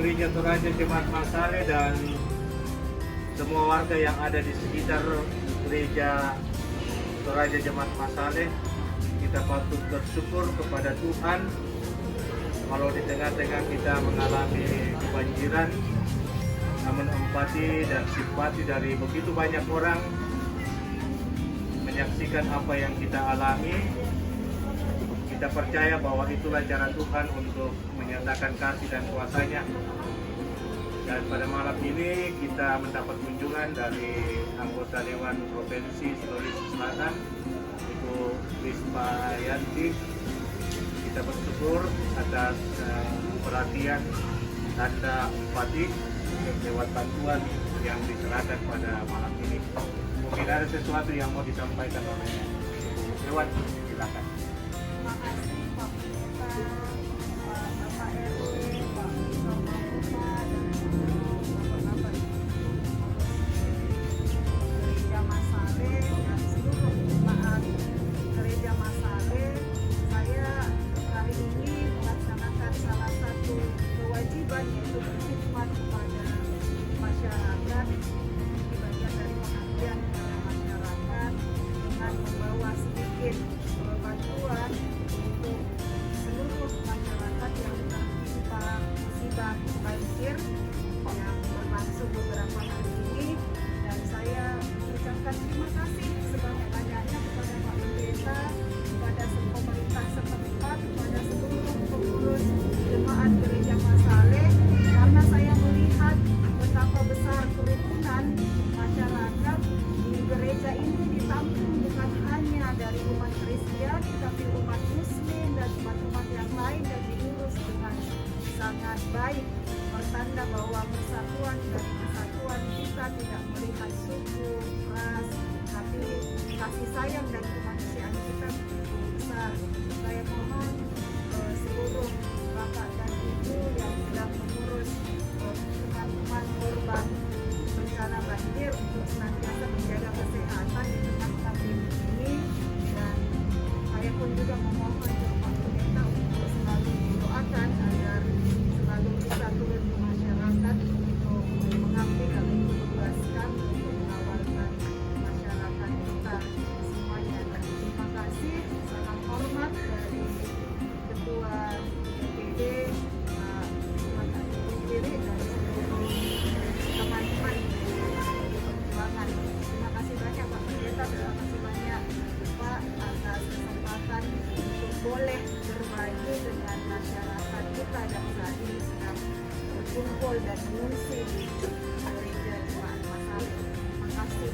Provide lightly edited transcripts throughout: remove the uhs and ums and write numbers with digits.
Gereja Toraja Jemaat Masale dan semua warga yang ada di sekitar Gereja Toraja Jemaat Masale, kita patut bersyukur kepada Tuhan kalau di tengah-tengah kita mengalami kebanjiran, namun empati dan simpati dari begitu banyak orang menyaksikan apa yang kita alami. Kita percaya bahwa itulah cara Tuhan untuk menyatakan kasih dan kuasa-Nya. Dan pada malam ini kita mendapat kunjungan dari anggota Dewan Provinsi Sulawesi Selatan, Ibu Risma Yanti. Kita bersyukur atas perhatian tanda empati lewat bantuan yang diserahkan pada malam ini. Mungkin ada sesuatu yang mau disampaikan oleh Ibu Dewan, silakan. Terima kasih Pak Pendeta, Pak Bapak RW, Pak Bapak dan Bapak-Bapak Gereja Masale dan seluruh jemaat Gereja Masale. Saya hari ini melaksanakan salah satu kewajiban, yaitu berkhidmat kepada masyarakat di bagian dari pengabdian kepada masyarakat dengan membawa sedikit bantuan untuk seluruh masyarakat yang tertimpa musibah banjir yang berlangsung beberapa hari ini. Dan saya mengucapkan terima kasih sebanyak-banyaknya kepada Pak Pendeta, kepada pemerintah setempat, kepada seluruh pengurus jemaat Gereja Masale, karena saya melihat betapa besar kerukunan masyarakat di gereja ini, ditampung bukan hanya dari umat Kristen, tapi umat Muslim dan umat-umat yang lain, dan diurus dengan sangat baik, bertanda bahwa persatuan dan kesatuan kita tidak melihat suku, ras, tapi kasih sayang dan kemanusiaan kita begitu besar. Saya mohon seluruh bapak dan ibu yang sedang mengurus teman-teman korban bencana banjir untuk senantiasa menjaga kesehatan di tengah pandemi ini. Dan saya pun juga memohon Pak Pendeta untuk selalu didoakan agar selalu bisa turun ke masyarakat untuk mengabdi dan ditugaskan untuk mengawalkan masyarakat kita semuanya. Dan terima kasih, salam hormat dari Ketua DPD Pak Muhammad Sendiri dan seluruh teman-teman di perjuangan. Terima kasih banyak Pak Pendeta, terima kasih banyak Pak atas kesempatan untuk boleh berbagi dengan masyarakat kita yang saat ini sedang berkumpul dan mengungsi di Gereja Jemaat Masale. Terima kasih.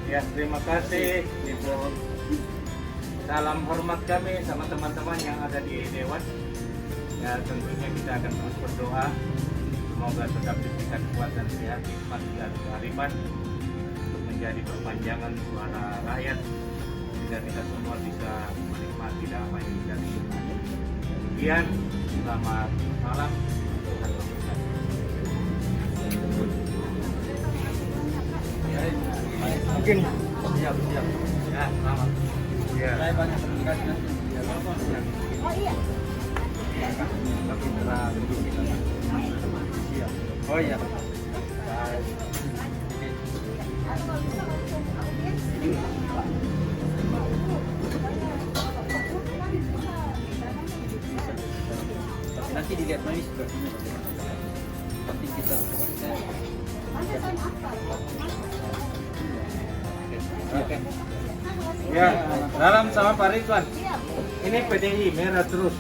Ya, terima kasih Ibu. Salam hormat kami sama teman-teman yang ada di Dewan. Ya, tentunya kita akan terus berdoa. Semoga tetap diberikan kekuatan, sehat, hikmat dan kearifan untuk menjadi perpanjangan suara rakyat, sehingga kita semua bisa menikmati damai dari Tuhan. Demikian, selamat malam. Tuhan memberkati. Mungkin siap. Ya, selamat. Ya. Saya banyak terima kasih. Oh iya. Tapi terang kita. Siap. Oh iya. Nanti dilihat lagi sepertinya. Nanti kita Oke. Ya, salam sama Pak Ridwan. Ini PDI merah terus.